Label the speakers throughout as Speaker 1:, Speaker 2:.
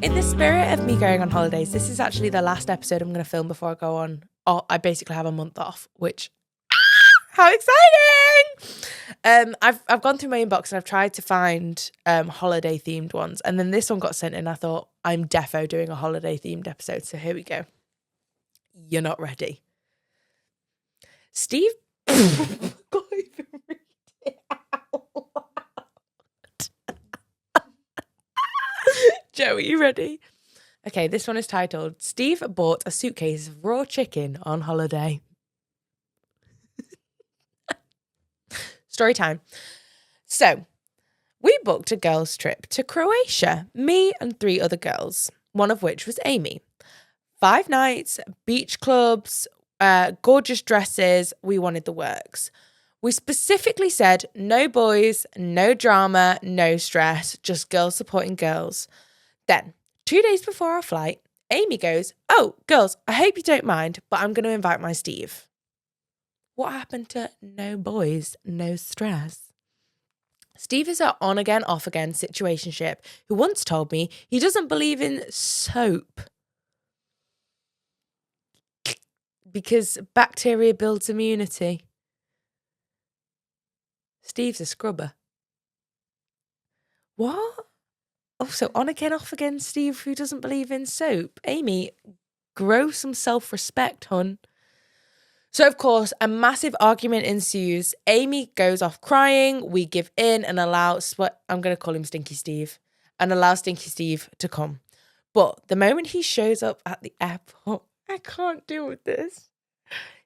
Speaker 1: In the spirit of me going on holidays, this is actually the last episode I'm going to film before I go on. Oh, I basically have a month off, which, how exciting! I've gone through my inbox and I've tried to find holiday themed ones, and then this one got sent in. I thought, I'm defo doing a holiday themed episode, so here we go. You're not ready. Steve, can't even read it out loud. Joe, are you ready? Okay, this one is titled, Steve bought a suitcase of raw chicken on holiday. Story time. So, we booked a girls' trip to Croatia, me and 3 other girls, one of which was Amy. 5 nights, beach clubs, gorgeous dresses, we wanted the works. We specifically said no boys, no drama, no stress, just girls supporting girls. Then, 2 days before our flight, Amy goes, oh, girls, I hope you don't mind, but I'm going to invite my Steve. What happened to no boys, no stress? Steve is an on-again, off-again situationship who once told me he doesn't believe in soap because bacteria builds immunity. Steve's a scrubber. What? Oh, so on-again, off-again Steve who doesn't believe in soap. Amy, grow some self-respect, hun. So, of course, a massive argument ensues. Amy goes off crying. We give in and allow, I'm going to call him Stinky Steve, and allow Stinky Steve to come. But the moment he shows up at the airport, I can't deal with this.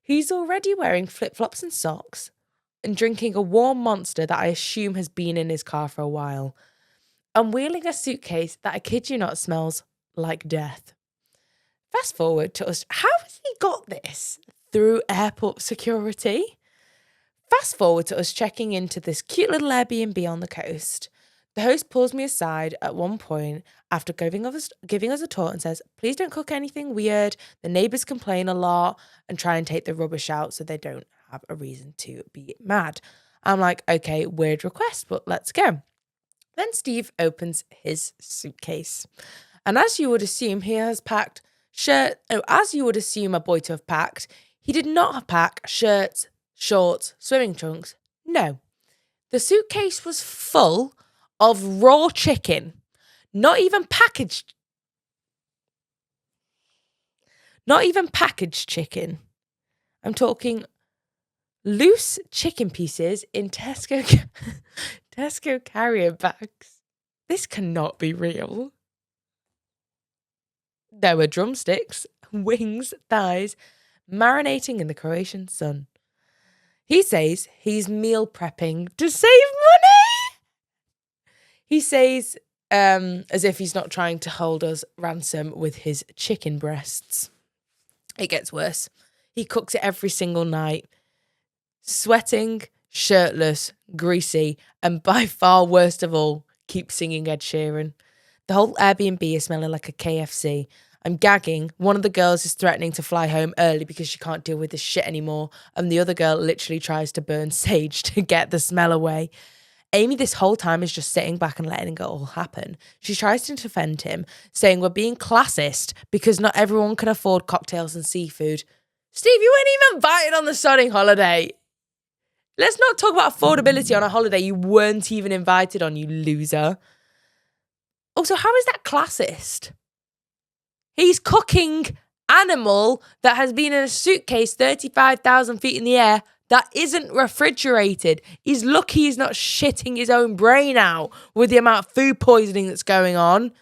Speaker 1: He's already wearing flip-flops and socks and drinking a warm Monster that I assume has been in his car for a while. And wheeling a suitcase that, I kid you not, smells like death. Fast forward to us. How has he got this? Through airport security. Fast forward to us checking into this cute little Airbnb on the coast. The host pulls me aside at one point after giving us a tour and says, please don't cook anything weird. The neighbours complain a lot and try and take the rubbish out so they don't have a reason to be mad. I'm like, okay, weird request, but let's go. Then Steve opens his suitcase. And as you would assume, he has packed as you would assume a boy to have packed, he did not pack shirts, shorts, swimming trunks. No. The suitcase was full of raw chicken. Not even packaged chicken. I'm talking loose chicken pieces in Tesco carrier bags. This cannot be real. There were drumsticks, wings, thighs, marinating in the Croatian sun. He says he's meal prepping to save money. He says, as if he's not trying to hold us ransom with his chicken breasts. It gets worse. He cooks it every single night. Sweating, shirtless, greasy, and by far worst of all, keeps singing Ed Sheeran. The whole Airbnb is smelling like a KFC. I'm gagging. One of the girls is threatening to fly home early because she can't deal with this shit anymore. And the other girl literally tries to burn sage to get the smell away. Amy this whole time is just sitting back and letting it all happen. She tries to defend him, saying we're being classist because not everyone can afford cocktails and seafood. Steve, you weren't even invited on the sodding holiday. Let's not talk about affordability on a holiday you weren't even invited on, you loser. Also, how is that classist? He's cooking animal that has been in a suitcase 35,000 feet in the air that isn't refrigerated. He's lucky he's not shitting his own brain out with the amount of food poisoning that's going on.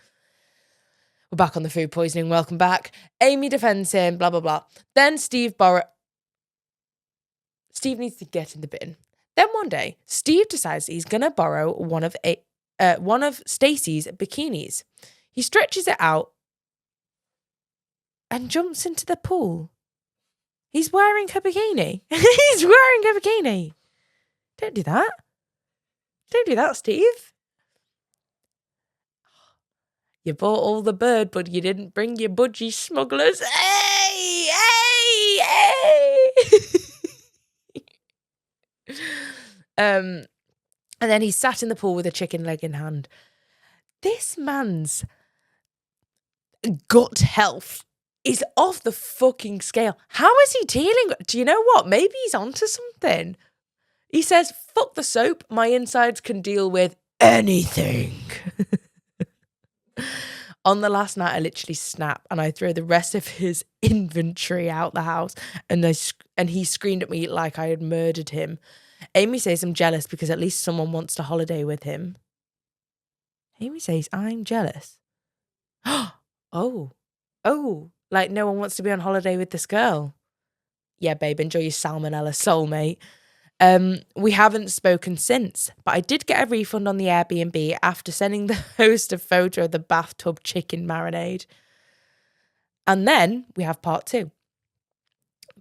Speaker 1: We're back on the food poisoning. Welcome back. Amy defends him, blah, blah, blah. Then Steve needs to get in the bin. Then one day, Steve decides he's going to borrow one of Stacey's bikinis. He stretches it out and jumps into the pool. He's wearing her bikini. He's wearing her bikini. Don't do that. Don't do that, Steve. You bought all the bird, but you didn't bring your budgie smugglers. Hey! Hey! Hey! And then he sat in the pool with a chicken leg in hand. This man's gut health is off the fucking scale. How is he dealing? Do you know what? Maybe he's onto something. He says, fuck the soap. My insides can deal with anything. On the last night, I literally snap and I throw the rest of his inventory out the house and he screamed at me like I had murdered him. Amy says I'm jealous because at least someone wants to holiday with him. Amy says I'm jealous. Oh, like no one wants to be on holiday with this girl. Yeah, babe, enjoy your salmonella, soulmate. We haven't spoken since, but I did get a refund on the Airbnb after sending the host a photo of the bathtub chicken marinade. And then we have part two.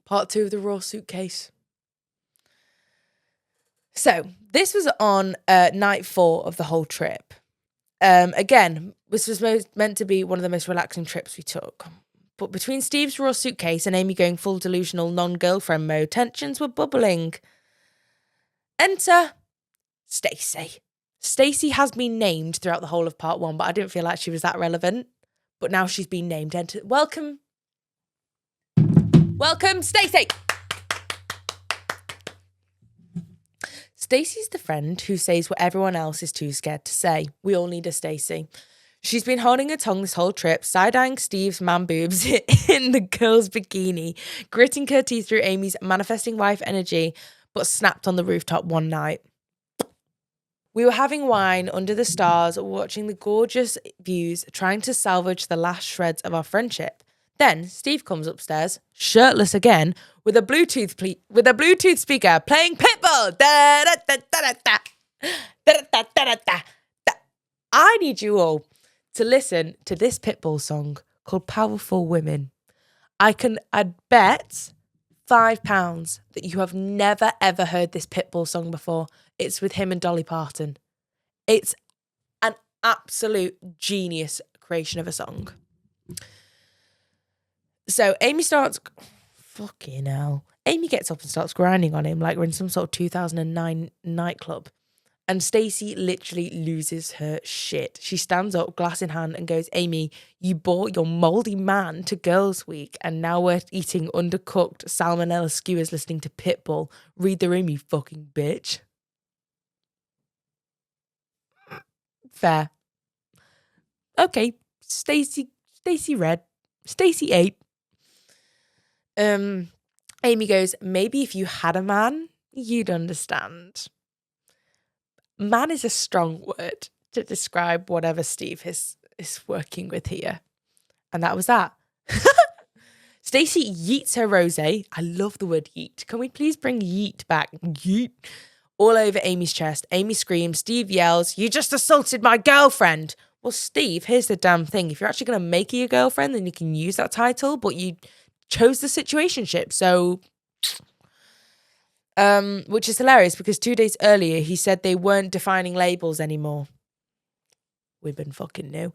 Speaker 1: Part two of the raw suitcase. So this was on night 4 of the whole trip. Again, this was meant to be one of the most relaxing trips we took. But between Steve's raw suitcase and Amy going full delusional non-girlfriend mode, tensions were bubbling. Enter Stacey. Stacey has been named throughout the whole of part 1, but I didn't feel like she was that relevant. But now she's been named. Welcome, Stacey. Stacey's the friend who says what everyone else is too scared to say. We all need a Stacey. She's been holding her tongue this whole trip, side-eyeing Steve's man boobs in the girl's bikini, gritting her teeth through Amy's manifesting wife energy, but snapped on the rooftop one night. We were having wine under the stars, watching the gorgeous views, trying to salvage the last shreds of our friendship. Then Steve comes upstairs, shirtless again, with a Bluetooth speaker playing Pitbull. Da, da, da, da, da, da, da, da, da, da. I need you all to listen to this Pitbull song called Powerful Women. I'd bet £5 that you have never ever heard this Pitbull song before. It's with him and Dolly Parton. It's an absolute genius creation of a song. So Amy fucking hell. Amy gets up and starts grinding on him like we're in some sort of 2009 nightclub. And Stacey literally loses her shit. She stands up, glass in hand, and goes, Amy, you brought your mouldy man to Girls' Week, and now we're eating undercooked salmonella skewers listening to Pitbull. Read the room, you fucking bitch. Fair. Okay, Stacey read. Stacey ate. Amy goes, maybe if you had a man, you'd understand. Man is a strong word to describe whatever Steve is working with here. And that was that. Stacey yeets her rosé. I love the word yeet. Can we please bring yeet back? Yeet. All over Amy's chest. Amy screams. Steve yells, you just assaulted my girlfriend. Well, Steve, here's the damn thing. If you're actually going to make her your girlfriend, then you can use that title, but you chose the situationship. So, which is hilarious because 2 days earlier, he said they weren't defining labels anymore. We've been fucking new.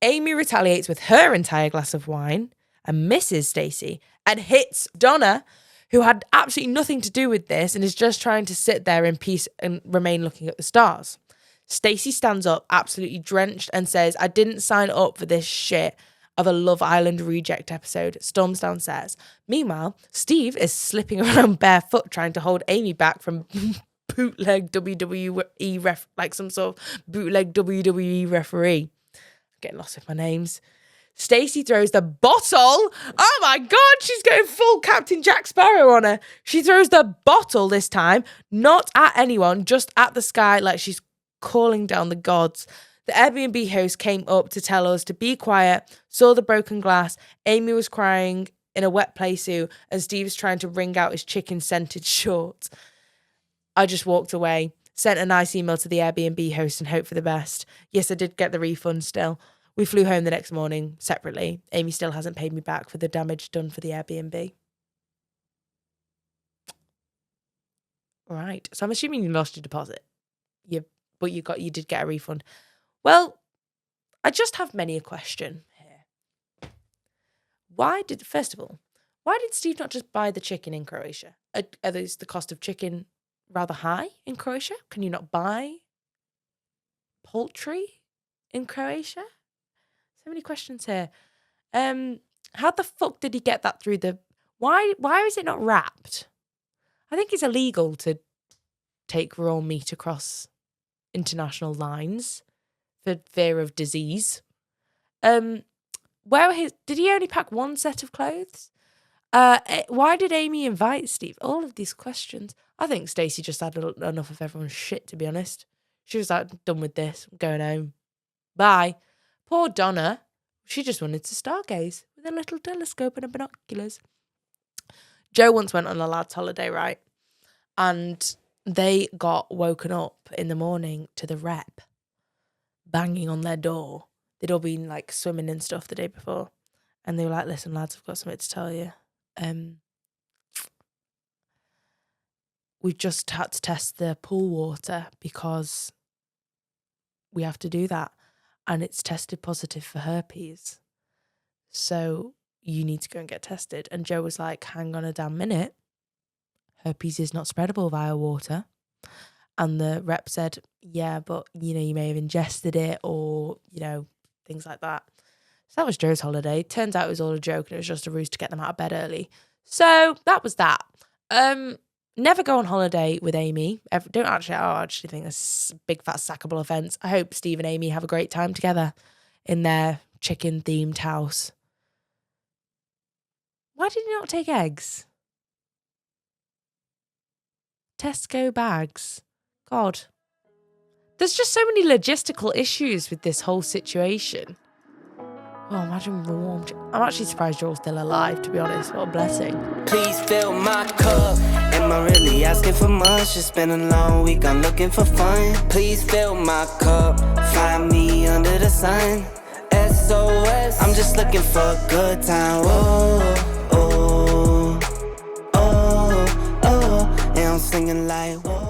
Speaker 1: Amy retaliates with her entire glass of wine and misses Stacey and hits Donna, who had absolutely nothing to do with this and is just trying to sit there in peace and remain looking at the stars. Stacey stands up, absolutely drenched, and says, I didn't sign up for this shit of a Love Island reject episode, storms downstairs. Meanwhile, Steve is slipping around barefoot trying to hold Amy back from bootleg WWE like some sort of bootleg WWE referee. I'm getting lost with my names. Stacey throws the bottle. Oh my God, she's going full Captain Jack Sparrow on her. She throws the bottle this time, not at anyone, just at the sky like she's calling down the gods. The Airbnb host came up to tell us to be quiet, saw the broken glass. Amy was crying in a wet playsuit and Steve was trying to wring out his chicken-scented shorts. I just walked away, sent a nice email to the Airbnb host and hoped for the best. Yes, I did get the refund still. We flew home the next morning separately. Amy still hasn't paid me back for the damage done for the Airbnb. Right. So I'm assuming you lost your deposit. But you did get a refund. Well, I just have many a question here. First of all, why did Steve not just buy the chicken in Croatia? Are those the cost of chicken rather high in Croatia? Can you not buy poultry in Croatia? So many questions here. How the fuck did he get that through the... Why is it not wrapped? I think it's illegal to take raw meat across international lines for fear of disease. Did he only pack one set of clothes? Why did Amy invite Steve? All of these questions. I think Stacey just had enough of everyone's shit, to be honest. She was like, done with this. I'm going home. Bye. Poor Donna. She just wanted to stargaze with a little telescope and a binoculars. Joe once went on a lad's holiday, right? And they got woken up in the morning to the rep banging on their door. They'd all been like swimming and stuff the day before. And they were like, listen, lads, I've got something to tell you. We've just had to test the pool water because we have to do that. And it's tested positive for herpes. So you need to go and get tested. And Joe was like, hang on a damn minute. Herpes is not spreadable via water. And the rep said, yeah, but, you know, you may have ingested it or, you know, things like that. So that was Joe's holiday. Turns out it was all a joke and it was just a ruse to get them out of bed early. So that was that. Never go on holiday with Amy. I actually think that's a big fat sackable offence. I hope Steve and Amy have a great time together in their chicken-themed house. Why did you not take eggs? Tesco bags. God. There's just so many logistical issues with this whole situation. Oh, imagine warm. I'm actually surprised you're all still alive, to be honest. What a blessing.
Speaker 2: Please fill my cup. Am I really asking for much? It's been a long week, I'm looking for fun. Please fill my cup. Find me under the sun. SOS. I'm just looking for a good time. Oh, oh, oh, oh. And I'm singing like, whoa.